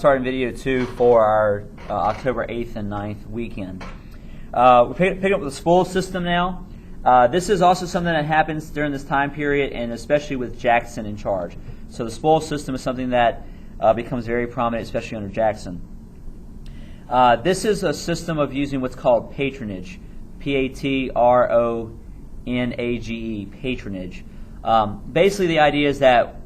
starting video 2 for our October 8th and 9th weekend. We're picking up with the spoils system now. This is also something that happens during this time period, and especially with Jackson in charge. So the spoils system is something that becomes very prominent, especially under Jackson. This is a system of using what's called patronage, P-A-T-R-O-N-A-G-E, patronage. Basically, the idea is that,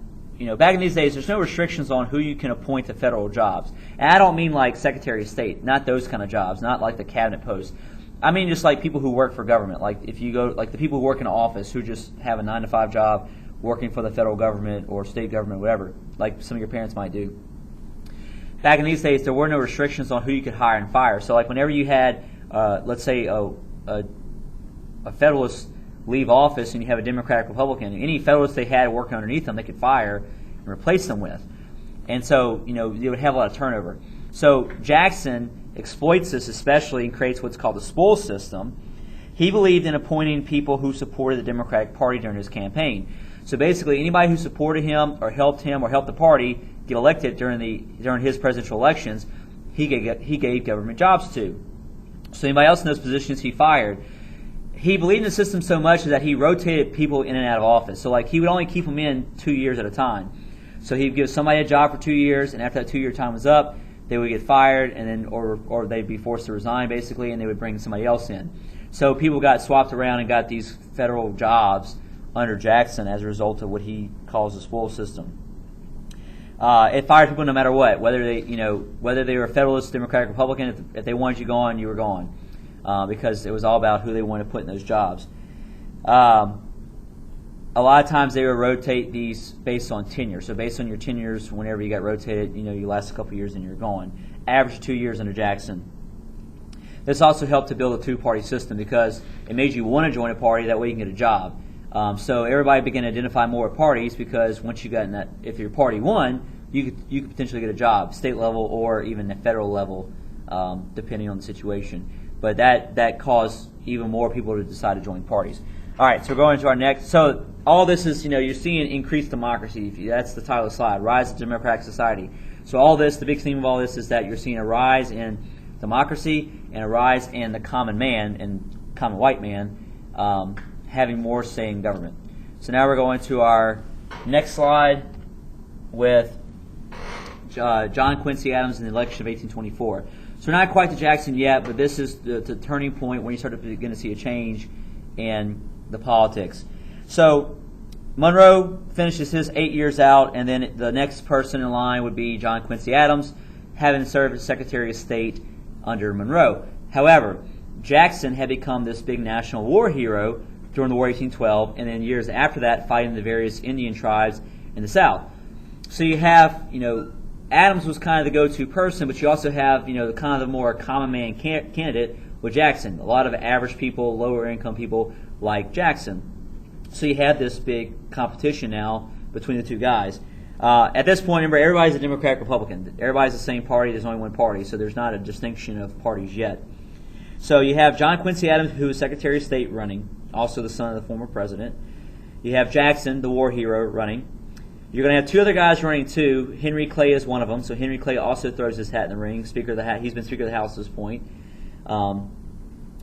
back in these days, there's no restrictions on who you can appoint to federal jobs. And I don't mean like Secretary of State, not those kind of jobs, not like the cabinet post. I mean just like people who work for government, like if you go, like the people who work in an office who just have a 9-to-5 job working for the federal government or state government, whatever, like some of your parents might do. Back in these days, there were no restrictions on who you could hire and fire. So like whenever you had, let's say, a Federalist leave office and you have a Democratic Republican, any Federalists they had working underneath them, they could fire and replace them with. And so, you would have a lot of turnover. So Jackson exploits this especially and creates what's called the spoils system. He believed in appointing people who supported the Democratic Party during his campaign. So basically, anybody who supported him or helped the party get elected during his presidential elections, he gave government jobs to. So anybody else in those positions, he fired. He believed in the system so much that he rotated people in and out of office. So like he would only keep them in 2 years at a time. So he'd give somebody a job for 2 years, and after that 2-year time was up, they would get fired, and then or they'd be forced to resign basically, and they would bring somebody else in. So people got swapped around and got these federal jobs under Jackson as a result of what he calls the spoils system. It fired people no matter what, whether they were a Federalist, Democratic, Republican. If they wanted you gone, you were gone, because it was all about who they wanted to put in those jobs. A lot of times they would rotate these based on tenure. So based on your tenures, whenever you got rotated, you last a couple years and you're gone. Average 2 years under Jackson. This also helped to build a two-party system because it made you want to join a party. That way you can get a job. So everybody began to identify more with parties because once you got in that, if your party won, you could potentially get a job, state level or even at federal level, depending on the situation. But that caused even more people to decide to join parties. All right, so we're going to our next. So all this is, you're seeing increased democracy. That's the title of the slide, Rise of Democratic Society. So all this, the big theme of all this is that you're seeing a rise in democracy and a rise in the common man and common white man having more say in government. So now we're going to our next slide with John Quincy Adams in the election of 1824. So we're not quite to Jackson yet, but this is the turning point when you start to begin to see a change in the politics. So Monroe finishes his 8 years out, and then the next person in line would be John Quincy Adams, having served as Secretary of State under Monroe. However, Jackson had become this big national war hero during the War of 1812, and then years after that, fighting the various Indian tribes in the South. So you have, Adams was kind of the go-to person, but you also have, the kind of the more common man candidate with Jackson. A lot of average people, lower income people like Jackson. So you have this big competition now between the two guys. At this point, remember, everybody's a Democratic Republican. Everybody's the same party. There's only one party, so there's not a distinction of parties yet. So you have John Quincy Adams, who is Secretary of State, running, also the son of the former president. You have Jackson, the war hero, running. You're going to have two other guys running too. Henry Clay is one of them. So Henry Clay also throws his hat in the ring. Speaker of the House. He's been Speaker of the House at this point.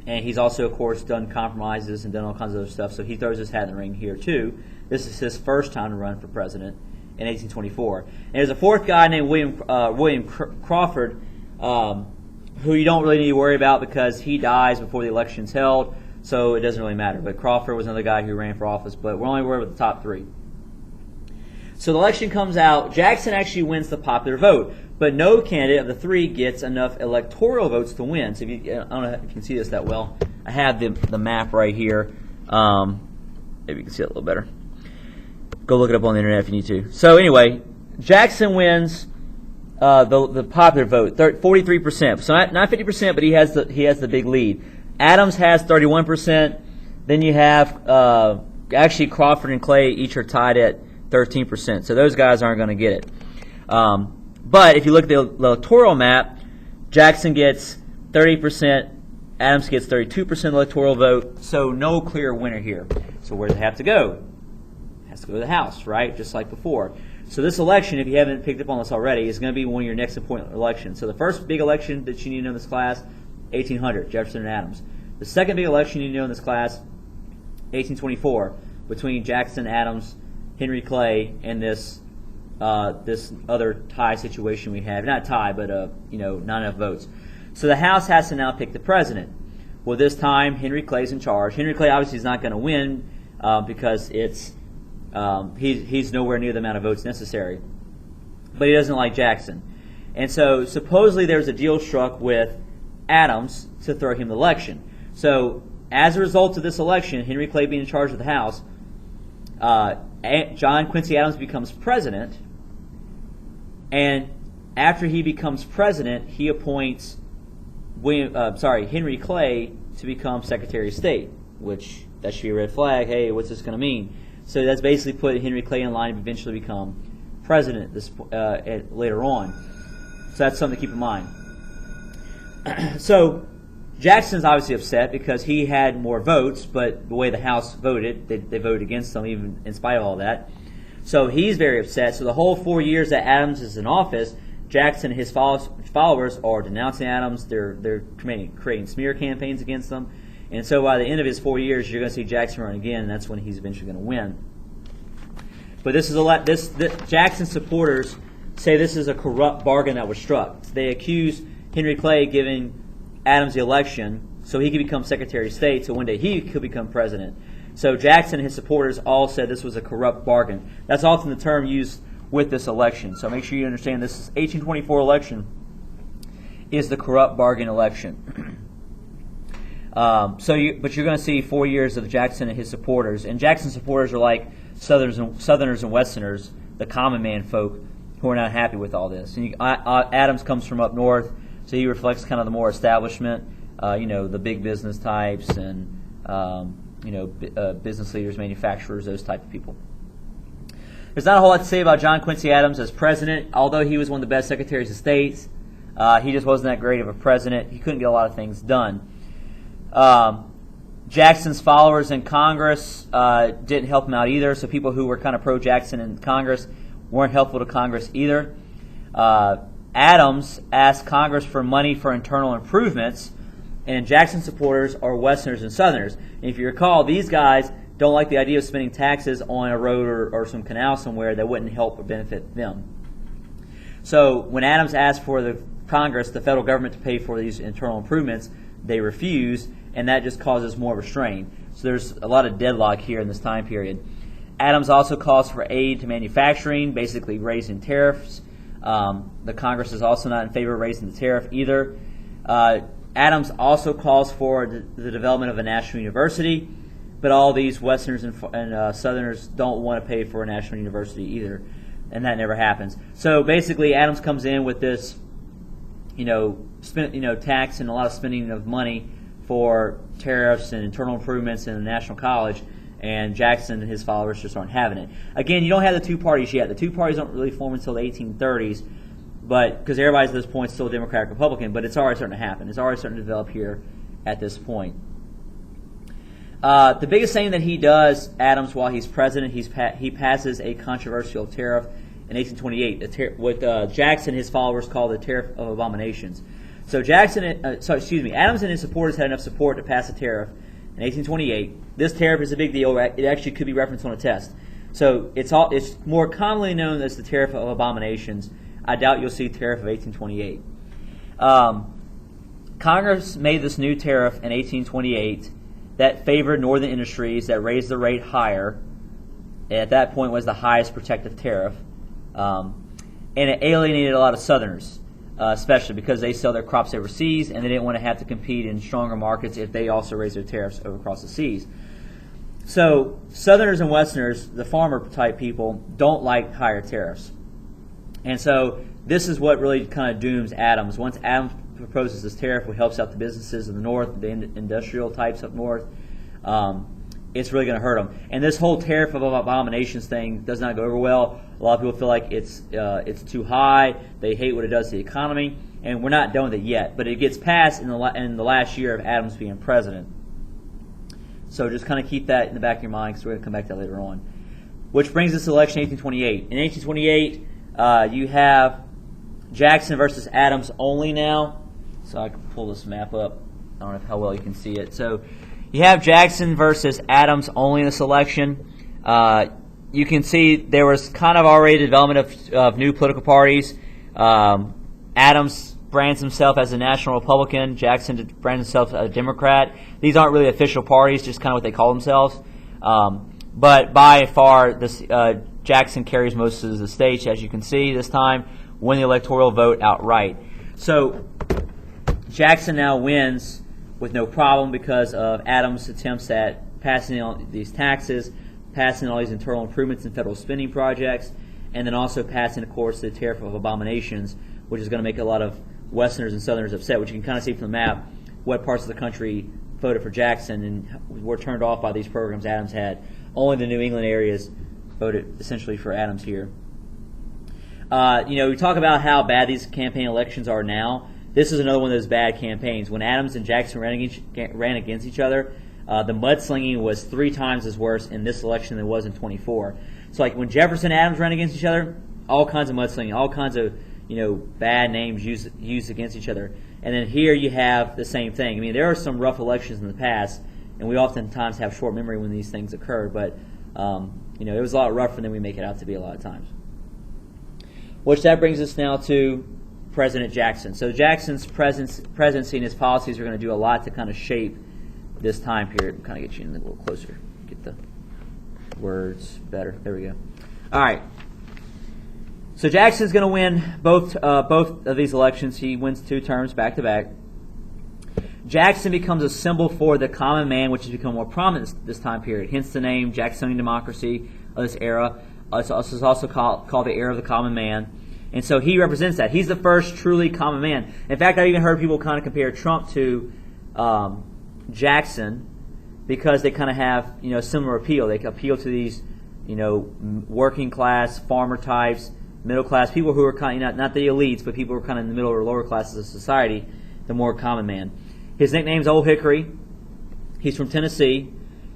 And he's also, of course, done compromises and done all kinds of other stuff. So he throws his hat in the ring here too. This is his first time to run for president in 1824. And there's a fourth guy named William Crawford, who you don't really need to worry about because he dies before the election's held, so it doesn't really matter. But Crawford was another guy who ran for office, but we're only worried about the top three. So the election comes out. Jackson actually wins the popular vote, but no candidate of the three gets enough electoral votes to win. So if I don't know if you can see this that well. I have the map right here. Maybe you can see it a little better. Go look it up on the internet if you need to. So anyway, Jackson wins the popular vote, 43%. So not 50%, but he has the big lead. Adams has 31%. Then you have actually Crawford and Clay each are tied at 13%. So those guys aren't going to get it. But if you look at the electoral map, Jackson gets 30%, Adams gets 32% electoral vote. So no clear winner here. So where does it have to go? It has to go to the House, right? Just like before. So this election, if you haven't picked up on this already, is going to be one of your next important elections. So the first big election that you need to know in this class, 1800, Jefferson and Adams. The second big election you need to know in this class, 1824, between Jackson, Adams, Henry Clay, and this other tie situation we have. Not tie, but not enough votes. So the House has to now pick the president. Well, this time Henry Clay's in charge. Henry Clay obviously is not going to win because he's nowhere near the amount of votes necessary. But he doesn't like Jackson. And so supposedly there's a deal struck with Adams to throw him the election. So as a result of this election, Henry Clay being in charge of the House, John Quincy Adams becomes president. And after he becomes president, he appoints Henry Clay to become Secretary of State, which that should be a red flag. Hey, what's this going to mean? So that's basically put Henry Clay in line to eventually become president later on. So that's something to keep in mind. So Jackson's obviously upset because he had more votes, but the way the House voted, they voted against him even in spite of all that. So he's very upset. So the whole 4 years that Adams is in office, Jackson and his followers are denouncing Adams. They're creating smear campaigns against them. And so by the end of his 4 years, you're going to see Jackson run again, and that's when he's eventually going to win. But this Jackson supporters say this is a corrupt bargain that was struck. They accuse Henry Clay giving Adams the election so he could become Secretary of State, so one day he could become president. So Jackson and his supporters all said this was a corrupt bargain. That's often the term used with this election. So make sure you understand this 1824 election is the corrupt bargain election. But you're going to see 4 years of Jackson and his supporters. And Jackson's supporters are like Southerners and Westerners, the common man folk, who are not happy with all this. And Adams comes from up north, so he reflects kind of the more establishment, the big business types and business leaders, manufacturers, those type of people. There's not a whole lot to say about John Quincy Adams as president. Although he was one of the best secretaries of state, he just wasn't that great of a president. He couldn't get a lot of things done. Jackson's followers in Congress didn't help him out either, so people who were kind of pro-Jackson in Congress weren't helpful to Congress either. Adams asked Congress for money for internal improvements, and Jackson supporters are Westerners and Southerners. And if you recall, these guys don't like the idea of spending taxes on a road or some canal somewhere that wouldn't help or benefit them. So when Adams asked for the Congress, the federal government, to pay for these internal improvements, they refused, and that just causes more of a strain. So there's a lot of deadlock here in this time period. Adams also calls for aid to manufacturing, basically raising tariffs. The Congress is also not in favor of raising the tariff either. Adams also calls for the development of a national university, but all these Westerners and Southerners don't want to pay for a national university either, and that never happens. So basically, Adams comes in with this, tax and a lot of spending of money for tariffs and internal improvements in the national college, and Jackson and his followers just aren't having it. Again, you don't have the two parties yet. The two parties don't really form until the 1830s, but because everybody at this point is still Democratic Republican, but it's already starting to happen. It's already starting to develop here at this point. The biggest thing that he does, Adams, while he's president, he passes a controversial tariff in 1828, what Jackson and his followers call the Tariff of Abominations. So Adams and his supporters had enough support to pass a tariff in 1828. This tariff is a big deal. It actually could be referenced on a test. So it's more commonly known as the Tariff of Abominations. I doubt you'll see tariff of 1828. Congress made this new tariff in 1828 that favored northern industries, that raised the rate higher. At that point was the highest protective tariff. And it alienated a lot of Southerners, especially because they sell their crops overseas and they didn't want to have to compete in stronger markets if they also raised their tariffs over across the seas. So Southerners and Westerners, the farmer type people, don't like higher tariffs. And so this is what really kind of dooms Adams. Once Adams proposes this tariff, which helps out the businesses in the north, the industrial types up north, it's really going to hurt them. And this whole Tariff of Abominations thing does not go over well. A lot of people feel like it's too high. They hate what it does to the economy. And we're not done with it yet. But it gets passed in the last year of Adams being president. So just kind of keep that in the back of your mind because we're going to come back to that later on. which brings us to election 1828. In 1828, you have Jackson versus Adams only now. So I can pull this map up. I don't know how well you can see it. So you have Jackson versus Adams only in this election. You can see there was kind of already development of new political parties. Adams brands himself as a national Republican. Jackson brands himself as a Democrat. These aren't really official parties, just kind of what they call themselves. But by far, Jackson carries most of the states, as you can see this time, win the electoral vote outright. So Jackson now wins with no problem because of Adams' attempts at passing all these taxes, passing all these internal improvements in federal spending projects, and then also passing, of course, the tariff of abominations, which is going to make a lot of Westerners and Southerners upset, which you can kind of see from the map what parts of the country voted for Jackson and were turned off by these programs Adams had. Only the New England areas voted essentially for Adams here. We talk about how bad these campaign elections are now. This is another one of those bad campaigns. When Adams and Jackson ran against each other, the mudslinging was 3 times as worse in this election than it was in 24. So like when Jefferson and Adams ran against each other, all kinds of mudslinging, all kinds of bad names used against each other. And then here you have the same thing. I mean, there are some rough elections in the past, and we oftentimes have short memory when these things occur, but it was a lot rougher than we make it out to be a lot of times. Which that brings us now to President Jackson. So Jackson's presidency and his policies are going to do a lot to kind of shape this time period. Kind of get you in a little closer, get the words better. There we go. All right. So Jackson's going to win both of these elections. He wins 2 terms back to back. Jackson becomes a symbol for the common man, which has become more prominent this time period. Hence the name Jacksonian democracy of this era. It's also called the era of the common man. And so he represents that. He's the first truly common man. In fact, I even heard people kind of compare Trump to Jackson because they kind of have similar appeal. They appeal to these working class, farmer types, middle class, people who are kind of, not the elites, but people who are kind of in the middle or lower classes of society, the more common man. His nickname's Old Hickory. He's from Tennessee.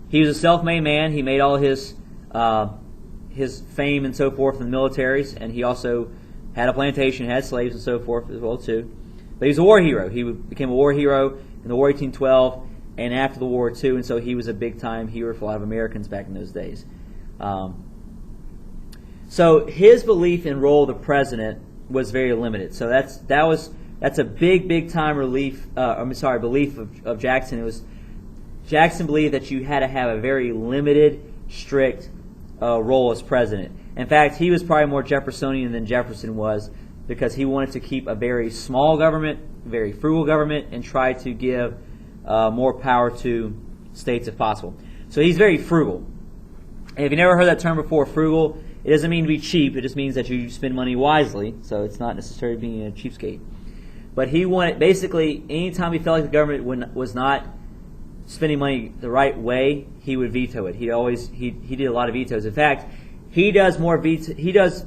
He was a self-made man. He made all his fame and so forth in the militaries, and he also had a plantation, had slaves and so forth as well too. But he's a war hero. He became a war hero in the War 1812 and after the war too, and so he was a big-time hero for a lot of Americans back in those days. So his belief in role of the president was very limited. So that's a big time belief of Jackson. It was Jackson believed that you had to have a very limited, strict role as president. In fact, he was probably more Jeffersonian than Jefferson was because he wanted to keep a very small government, very frugal government, and try to give more power to states if possible. So he's very frugal. And if you never heard that term before, frugal, it doesn't mean to be cheap. It just means that you spend money wisely. So it's not necessarily being a cheapskate. But he wanted, basically, anytime he felt like the government was not spending money the right way, he would veto it. He did a lot of vetoes. In fact, he does more vetoes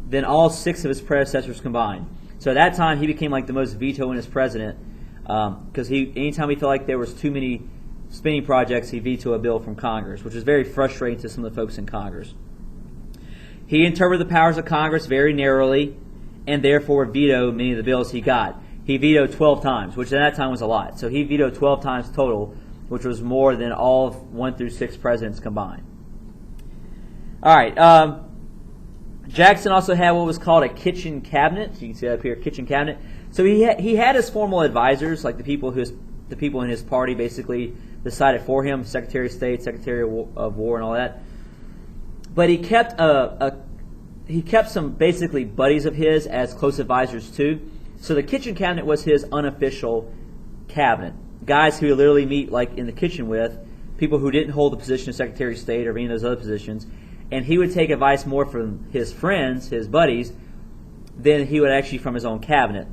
than all 6 of his predecessors combined. So at that time, he became like the most veto-winnest president because anytime he felt like there was too many spending projects, he vetoed a bill from Congress, which was very frustrating to some of the folks in Congress. He interpreted the powers of Congress very narrowly and therefore vetoed many of the bills he got. He vetoed 12 times, which at that time was a lot. So he vetoed 12 times total, which was more than all of 1 through 6 presidents combined. All right. Jackson also had what was called a kitchen cabinet. You can see that up here, kitchen cabinet. So he had his formal advisors, like the people in his party basically decided for him, Secretary of State, Secretary of War, and all that. But he kept some basically buddies of his as close advisors too. So the kitchen cabinet was his unofficial cabinet. Guys who he literally meet like in the kitchen with, people who didn't hold the position of Secretary of State or any of those other positions. And he would take advice more from his friends, his buddies, than he would actually from his own cabinet.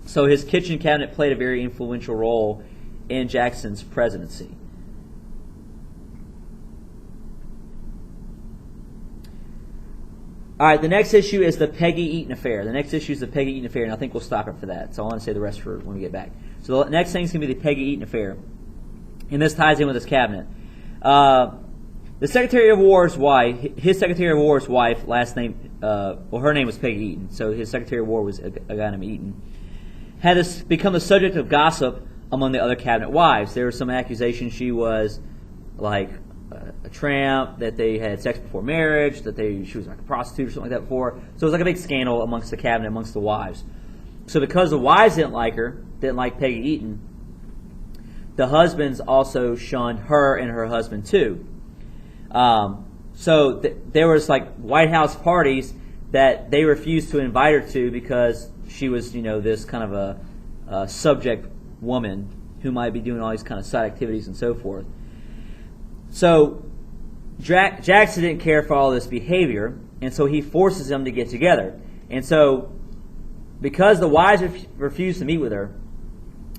So his kitchen cabinet played a very influential role in Jackson's presidency. All right, the next issue is the Peggy Eaton affair. And I think we'll stop it for that. So I want to say the rest for when we get back. So the next thing is going to be the Peggy Eaton affair. And this ties in with his cabinet. The Secretary of War's wife, his Secretary of War's wife, last name, her name was Peggy Eaton, so his Secretary of War was a guy named Eaton, had become the subject of gossip among the other cabinet wives. There was some accusation she was like a tramp, that they had sex before marriage, that she was like a prostitute or something like that before. So it was like a big scandal amongst the cabinet, amongst the wives. So because the wives didn't like her, didn't like Peggy Eaton, the husbands also shunned her and her husband too. There was like White House parties that they refused to invite her to because she was, this kind of a subject woman who might be doing all these kind of side activities and so forth. So Jackson didn't care for all this behavior, and so he forces them to get together. And so because the wives refused to meet with her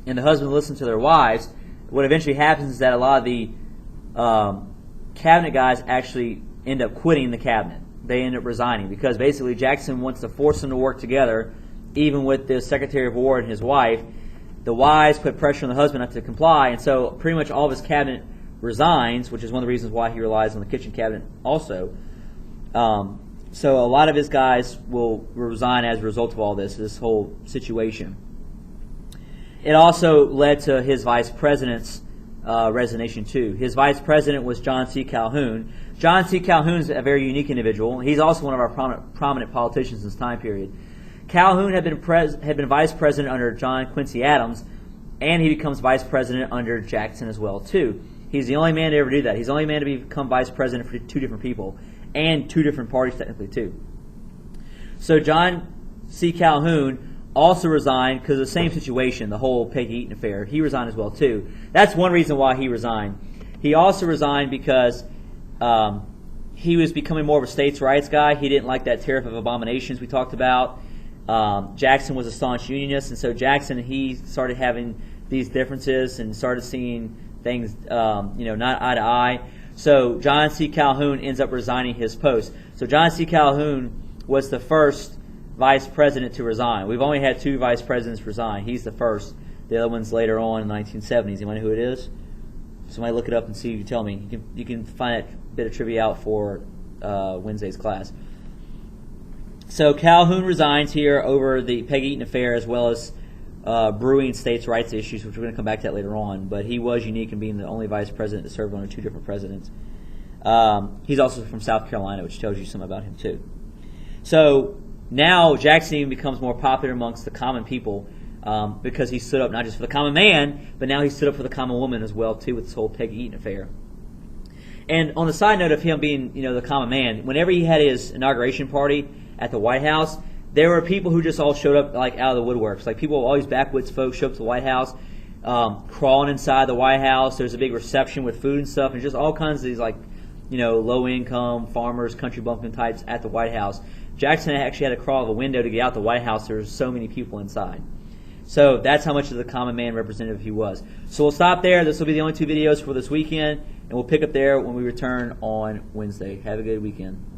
and the husband listened to their wives, what eventually happens is that a lot of the cabinet guys actually end up quitting the cabinet. They end up resigning because basically Jackson wants to force them to work together, even with the Secretary of War and his wife. The wives put pressure on the husband not to comply, and so pretty much all of his cabinet resigns, which is one of the reasons why he relies on the kitchen cabinet also. So a lot of his guys will resign as a result of all this whole situation. It also led to his vice president's resignation too. His vice president was John C. Calhoun. John C. Calhoun is a very unique individual. He's also one of our prominent politicians in this time period. Calhoun had been vice president under John Quincy Adams, and he becomes vice president under Jackson as well too. He's the only man to ever do that. He's the only man to become vice president for two different people and two different parties technically too. So John C. Calhoun also resigned because of the same situation, the whole Peggy Eaton affair. He resigned as well too. That's one reason why he resigned. He also resigned because he was becoming more of a states' rights guy. He didn't like that tariff of abominations we talked about. Jackson was a staunch unionist, and so Jackson, he started having these differences and started seeing things, not eye to eye. So John C. Calhoun ends up resigning his post. So John C. Calhoun was the first vice president to resign. We've only had two vice presidents resign. He's the first. The other one's later on in the 1970s. You know who it is? Somebody look it up and see if you tell me. You can find that bit of trivia out for Wednesday's class. So Calhoun resigns here over the Peggy Eaton affair as well as brewing states' rights issues, which we're going to come back to that later on. But he was unique in being the only vice president to serve under two different presidents. He's also from South Carolina, which tells you something about him too. So now Jackson even becomes more popular amongst the common people because he stood up not just for the common man, but now he stood up for the common woman as well too with this whole Peggy Eaton affair. And on the side note of him being, the common man, whenever he had his inauguration party at the White House, there were people who just all showed up like out of the woodworks. Like people, all these backwoods folks show up to the White House, crawling inside the White House. There's a big reception with food and stuff, and just all kinds of these low income farmers, country bumpkin types at the White House. Jackson actually had to crawl out of a window to get out the White House. There were so many people inside. So that's how much of the common man representative he was. So we'll stop there. This will be the only two videos for this weekend, and we'll pick up there when we return on Wednesday. Have a good weekend.